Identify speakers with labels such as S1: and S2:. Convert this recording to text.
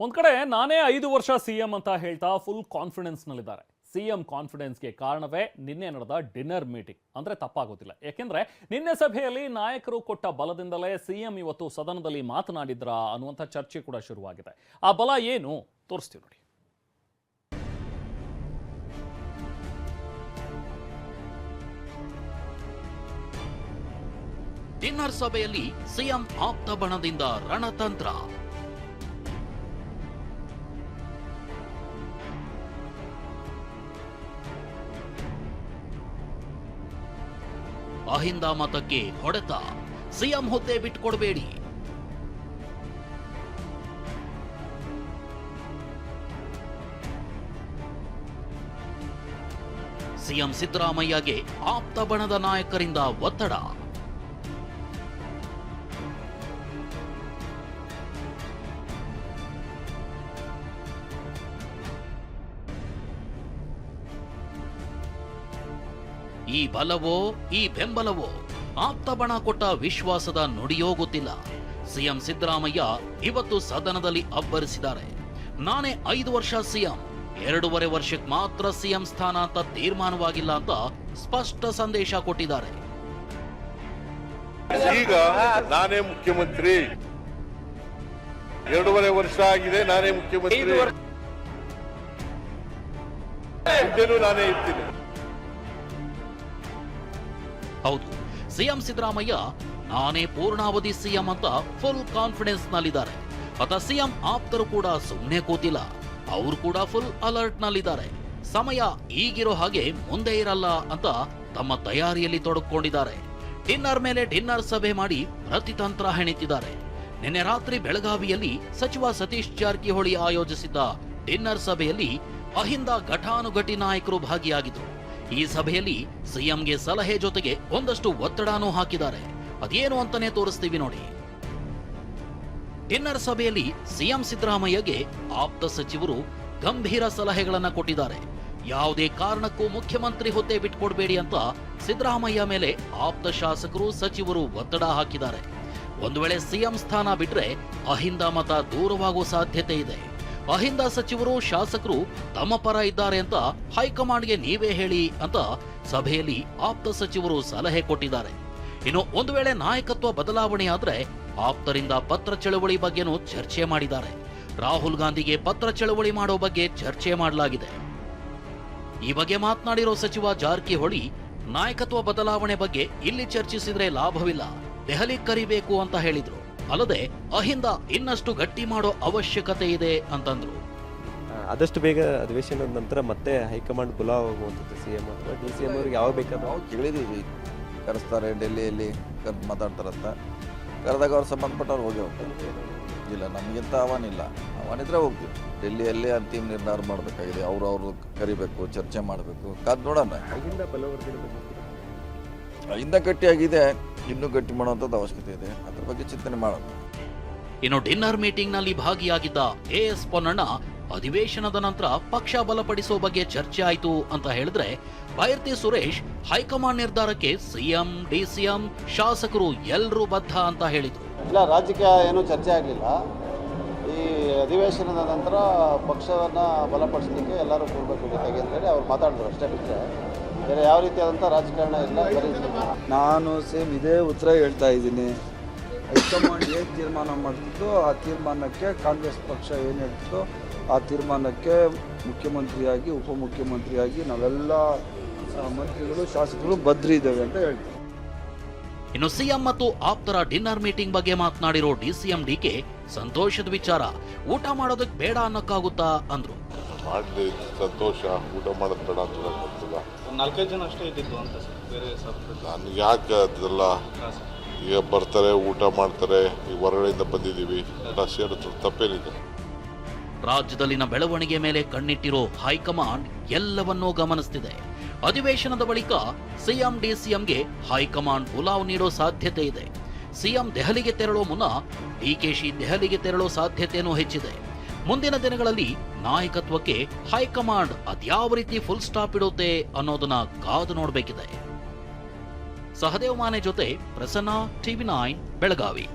S1: ಒಂದ್ ಕಡೆ ನಾನೇ 5 ವರ್ಷ ಸಿಎಂ ಅಂತ ಹೇಳ್ತಾ ಫುಲ್ ಕಾನ್ಫಿಡೆನ್ಸ್ ನಲ್ಲಿದ್ದಾರೆ. ಸಿಎಂ ಕಾನ್ಫಿಡೆನ್ಸ್ಗೆ ಕಾರಣವೇ ನಿನ್ನೆ ನಡೆದ ಡಿನ್ನರ್ ಮೀಟಿಂಗ್ ಅಂದ್ರೆ ತಪ್ಪಾಗೋದಿಲ್ಲ. ಯಾಕೆಂದ್ರೆ ನಿನ್ನೆ ಸಭೆಯಲ್ಲಿ ನಾಯಕರು ಕೊಟ್ಟ ಬಲದಿಂದಲೇ ಸಿಎಂ ಇವತ್ತು ಸದನದಲ್ಲಿ ಮಾತನಾಡಿದ್ರ ಅನ್ನುವಂಥ ಚರ್ಚೆ ಕೂಡ ಶುರುವಾಗಿದೆ. ಆ ಬಲ ಏನು ತೋರಿಸ್ತೀವಿ ನೋಡಿ.
S2: ಡಿನ್ನರ್ ಸಭೆಯಲ್ಲಿ ಸಿಎಂ ಆಪ್ತ ಬಣದಿಂದ ರಣತಂತ್ರ. ಅಹಿಂದ ಮತಕ್ಕೆ ಹೊಡೆತ, ಸಿಎಂ ಹುದ್ದೆ ಬಿಟ್ಟುಕೊಡಬೇಡಿ. ಸಿಎಂ ಸಿದ್ದರಾಮಯ್ಯಗೆ ಆಪ್ತ ಬಣದ ನಾಯಕರಿಂದ ಒತ್ತಡ. ಈ ಬಲವೋ ಈ ಬೆಂಬಲವೋ ಆಪ್ತ ಬಣ ಕೊಟ್ಟ ವಿಶ್ವಾಸದ ನುಡಿಯೋ ಗೊತ್ತಿಲ್ಲ. ಸಿಎಂ ಸಿದ್ದರಾಮಯ್ಯ ಇವತ್ತು ಸದನದಲ್ಲಿ ಅಬ್ಬರಿಸಿದ್ದಾರೆ. ನಾನೇ 5 ವರ್ಷ ಸಿಎಂ, 2.5 ವರ್ಷಕ್ಕೆ ಮಾತ್ರ ಸಿಎಂ ಸ್ಥಾನ ಅಂತ ತೀರ್ಮಾನವಾಗಿಲ್ಲ ಅಂತ ಸ್ಪಷ್ಟ ಸಂದೇಶ ಕೊಟ್ಟಿದ್ದಾರೆ.
S3: ಈಗ ನಾನೇ ಮುಖ್ಯಮಂತ್ರಿ, 2.5 ವರ್ಷ ಆಗಿದೆ, ನಾನೇ ಮುಖ್ಯಮಂತ್ರಿ, ಹುದ್ದೆನೂ ನಾನೇ ಇರ್ತೀನಿ.
S2: ಹೌದು, ಸಿಎಂ ಸಿದ್ದರಾಮಯ್ಯ ನಾನೇ ಪೂರ್ಣಾವಧಿ ಸಿಎಂ ಅಂತ ಫುಲ್ ಕಾನ್ಫಿಡೆನ್ಸ್ ನಲ್ಲಿದ್ದಾರೆ. ಅತ ಸಿಎಂ ಆಪ್ತರು ಕೂಡ ಸುಮ್ಮನೆ ಕೂತಿಲ್ಲ, ಅವರು ಕೂಡ ಫುಲ್ ಅಲರ್ಟ್ ನಲ್ಲಿದ್ದಾರೆ. ಸಮಯ ಈಗಿರೋ ಹಾಗೆ ಮುಂದೆ ಇರಲ್ಲ ಅಂತ ತಮ್ಮ ತಯಾರಿಯಲ್ಲಿ ತೊಡಗಿಕೊಂಡಿದ್ದಾರೆ. ಡಿನ್ನರ್ ಮೇಲೆ ಡಿನ್ನರ್ ಸಭೆ ಮಾಡಿ ಪ್ರತಿತಂತ್ರ ಹೆಣಿತಿದ್ದಾರೆ. ನಿನ್ನೆ ರಾತ್ರಿ ಬೆಳಗಾವಿಯಲ್ಲಿ ಸಚಿವ ಸತೀಶ್ ಜಾರಕಿಹೊಳಿ ಆಯೋಜಿಸಿದ್ದ ಡಿನ್ನರ್ ಸಭೆಯಲ್ಲಿ ಅಹಿಂದ ಘಟಾನುಘಟಿ ನಾಯಕರು ಭಾಗಿಯಾಗಿದ್ದರು. ಈ ಸಭೆಯಲ್ಲಿ ಸಿಎಂಗೆ ಸಲಹೆ ಜೊತೆಗೆ ಒಂದಷ್ಟು ಒತ್ತಡನೂ ಹಾಕಿದ್ದಾರೆ. ಅದೇನು ಅಂತಾನೆ ತೋರಿಸ್ತೀವಿ ನೋಡಿ. ಡಿನ್ನರ್ ಸಭೆಯಲ್ಲಿ ಸಿಎಂ ಸಿದ್ದರಾಮಯ್ಯಗೆ ಆಪ್ತ ಸಚಿವರು ಗಂಭೀರ ಸಲಹೆಗಳನ್ನ ಕೊಟ್ಟಿದ್ದಾರೆ. ಯಾವುದೇ ಕಾರಣಕ್ಕೂ ಮುಖ್ಯಮಂತ್ರಿ ಹುದ್ದೆ ಬಿಟ್ಕೊಡ್ಬೇಡಿ ಅಂತ ಸಿದ್ದರಾಮಯ್ಯ ಮೇಲೆ ಆಪ್ತ ಶಾಸಕರು ಸಚಿವರು ಒತ್ತಡ ಹಾಕಿದ್ದಾರೆ. ಒಂದು ವೇಳೆ ಸಿಎಂ ಸ್ಥಾನ ಬಿಟ್ರೆ ಅಹಿಂದ ಮತ ದೂರವಾಗುವ ಸಾಧ್ಯತೆ ಇದೆ. ಅಹಿಂದ ಸಚಿವರು ಶಾಸಕರು ತಮ್ಮ ಪರ ಇದ್ದಾರೆ ಅಂತ ಹೈಕಮಾಂಡ್ಗೆ ನೀವೇ ಹೇಳಿ ಅಂತ ಸಭೆಯಲ್ಲಿ ಆಪ್ತ ಸಚಿವರು ಸಲಹೆ ಕೊಟ್ಟಿದ್ದಾರೆ. ಇನ್ನು ಒಂದು ವೇಳೆ ನಾಯಕತ್ವ ಬದಲಾವಣೆಯಾದ್ರೆ ಆಪ್ತರಿಂದ ಪತ್ರ ಚಳವಳಿ ಬಗ್ಗೆನೂ ಚರ್ಚೆ ಮಾಡಿದ್ದಾರೆ. ರಾಹುಲ್ ಗಾಂಧಿಗೆ ಪತ್ರ ಚಳವಳಿ ಮಾಡೋ ಬಗ್ಗೆ ಚರ್ಚೆ ಮಾಡಲಾಗಿದೆ. ಈ ಬಗ್ಗೆ ಮಾತನಾಡಿರೋ ಸಚಿವ ಜಾರಕಿಹೊಳಿ ನಾಯಕತ್ವ ಬದಲಾವಣೆ ಬಗ್ಗೆ ಇಲ್ಲಿ ಚರ್ಚಿಸಿದ್ರೆ ಲಾಭವಿಲ್ಲ, ದೆಹಲಿ ಕರಿಬೇಕು ಅಂತ ಹೇಳಿದ್ರು. ಅಲ್ಲದೆ ಅಹಿಂದ ಇನ್ನಷ್ಟು ಗಟ್ಟಿ ಮಾಡೋ ಅವಶ್ಯಕತೆ ಇದೆ ಅಂತಂದ್ರು.
S4: ಆದಷ್ಟು ಬೇಗ ಅಧಿವೇಶನದ ನಂತರ ಮತ್ತೆ ಹೈಕಮಾಂಡ್ ಬುಲಾವ್ ಆಗುವಂಥದ್ದು ಸಿಎಂ ಅಥವಾ DCM ಅವ್ರಿಗೆ ಯಾವ ಬೇಕಾದ್ರೂ
S5: ನಾವು ಕೇಳಿದೀವಿ, ಕರೆಸ್ತಾರೆ ಡೆಲ್ಲಿಯಲ್ಲಿ ಕರೆದು ಮಾತಾಡ್ತಾರಂತ. ಕರೆದಾಗ ಅವ್ರು ಸಂಬಂಧಪಟ್ಟವ್ರು ಹೋಗಿ ಹೋಗ್ತಾರೆ. ಇಲ್ಲ, ನಮಗಿಂತ ಅವನಿಲ್ಲ, ಅವನಿದ್ರೆ ಹೋಗ್ತೀವಿ. ಡೆಲ್ಲಿಯಲ್ಲಿ ಅಂತಿಮ ನಿರ್ಧಾರ ಮಾಡಬೇಕಾಗಿದೆ. ಅವ್ರು ಕರಿಬೇಕು, ಚರ್ಚೆ ಮಾಡಬೇಕು, ಕಾದ್ ನೋಡೋಣ.
S4: ಅಹಿಂದ ಬಲವರ್ಧನೆ
S5: ಅಹಿಂದ ಗಟ್ಟಿಯಾಗಿದೆ, ಇನ್ನೂ ಗಟ್ಟಿ ಮಾಡುವಂಥದ್ದು ಅವಶ್ಯಕತೆ ಇದೆ. ಅದ್ರ ಬಗ್ಗೆ ಚಿಂತನೆ ಮಾಡೋಣ.
S2: ಇನ್ನು ಡಿನ್ನರ್ ಮೀಟಿಂಗ್ ನಲ್ಲಿ ಭಾಗಿಯಾಗಿದ್ದ AS ಪೊನ್ನಣ್ಣ ಅಧಿವೇಶನದ ನಂತರ ಪಕ್ಷ ಬಲಪಡಿಸೋ ಬಗ್ಗೆ ಚರ್ಚೆ ಆಯ್ತು ಅಂತ ಹೇಳಿದ್ರೆ, ಬೈರ್ತಿ ಸುರೇಶ್ ಹೈಕಮಾಂಡ್ ನಿರ್ಧಾರಕ್ಕೆ ಸಿಎಂ, DCM, ಶಾಸಕರು ಎಲ್ಲರೂ ಬದ್ಧ ಅಂತ ಹೇಳಿದ್ರು.
S6: ಇಲ್ಲ, ರಾಜಕೀಯ ಏನೂ ಚರ್ಚೆ ಆಗಲಿಲ್ಲ. ಈ ಅಧಿವೇಶನದ ನಂತರ ಪಕ್ಷವನ್ನು ಬಲಪಡಿಸಲಿಕ್ಕೆ ಎಲ್ಲರೂ ಕೂಡಬೇಕು ಜೊತೆಗೆ ಅಂತೇಳಿ ಅವ್ರು ಮಾತಾಡಿದ್ರು, ಅಷ್ಟೇ ಬಿಟ್ಟರೆ ಬೇರೆ ಯಾವ ರೀತಿಯಾದಂಥ ರಾಜಕಾರಣ ಇಲ್ಲ.
S7: ನಾನು ಸೇಮ್ ಇದೇ ಉತ್ತರ ಹೇಳ್ತಾ ಇದ್ದೀನಿ. ಹೈಕಮಾಂಡ್ ಏನು ತೀರ್ಮಾನ ಮಾಡ್ತಿದ್ದೋ ಆ ತೀರ್ಮಾನಕ್ಕೆ, ಕಾಂಗ್ರೆಸ್ ಪಕ್ಷ ಏನು ಹೇಳ್ತಿದ್ದೋ ಆ ತೀರ್ಮಾನಕ್ಕೆ ಮುಖ್ಯಮಂತ್ರಿಯಾಗಿ ಉಪಮುಖ್ಯಮಂತ್ರಿಯಾಗಿ ನಾವೆಲ್ಲ ಮಂತ್ರಿಗಳು ಶಾಸಕರು ಬದ್ರಿದ್ದೇವೆ ಅಂತ ಹೇಳ್ತೀವಿ.
S2: ಇನ್ನು ಸಿಎಂ ಮತ್ತು ಆಪ್ತರ ಡಿನ್ನರ್ ಮೀಟಿಂಗ್ ಬಗ್ಗೆ ಮಾತನಾಡಿರೋ DCM DK ಸಂತೋಷದ ವಿಚಾರ, ಊಟ ಮಾಡೋದಕ್ಕೆ ಬೇಡ ಅನ್ನಕ್ಕಾಗುತ್ತಾ ಅಂದ್ರು.
S3: ಮಾಡಲಿ, ಸಂತೋಷ, ಊಟ ಮಾಡೋದು ಬೇಡ ಅಂತ ಗೊತ್ತಿಲ್ಲ.
S8: 4-5 ಜನ ಅಷ್ಟೇ ಇದ್ದಿದ್ದು ಅಂತ ಸರ್, ಬೇರೆ
S3: ನಾನು ಯಾಕೆ ಅದೆಲ್ಲ, ಈಗ ಬರ್ತಾರೆ, ಊಟ ಮಾಡ್ತಾರೆ, ಈಗ ಹೊರಗಡೆಯಿಂದ ಬಂದಿದ್ದೀವಿ, ಸೇರಿದ್ರು, ತಪ್ಪೇನಿದೆ.
S2: ರಾಜ್ಯದಲ್ಲಿನ ಬೆಳವಣಿಗೆ ಮೇಲೆ ಕಣ್ಣಿಟ್ಟಿರೋ ಹೈಕಮಾಂಡ್ ಎಲ್ಲವನ್ನೂ ಗಮನಿಸುತ್ತಿದೆ. ಅಧಿವೇಶನದ ಬಳಿಕ ಸಿಎಂ DCMಗೆ ಹೈಕಮಾಂಡ್ ಬುಲಾವ್ ನೀಡೋ ಸಾಧ್ಯತೆ ಇದೆ. ಸಿಎಂ ದೆಹಲಿಗೆ ತೆರಳೋ ಮುನ್ನ DKಶಿ ದೆಹಲಿಗೆ ತೆರಳೋ ಸಾಧ್ಯತೆಯೂ ಹೆಚ್ಚಿದೆ. ಮುಂದಿನ ದಿನಗಳಲ್ಲಿ ನಾಯಕತ್ವಕ್ಕೆ ಹೈಕಮಾಂಡ್ ಅದ್ಯಾವ ರೀತಿ ಫುಲ್ ಸ್ಟಾಪ್ ಇಡುತ್ತೆ ಅನ್ನೋದನ್ನ ಕಾದು ನೋಡಬೇಕಿದೆ. ಸಹದೇವ್ ಮಾನೆ ಜೊತೆ ಪ್ರಸನ್ನ, TV9 ಬೆಳಗಾವಿ.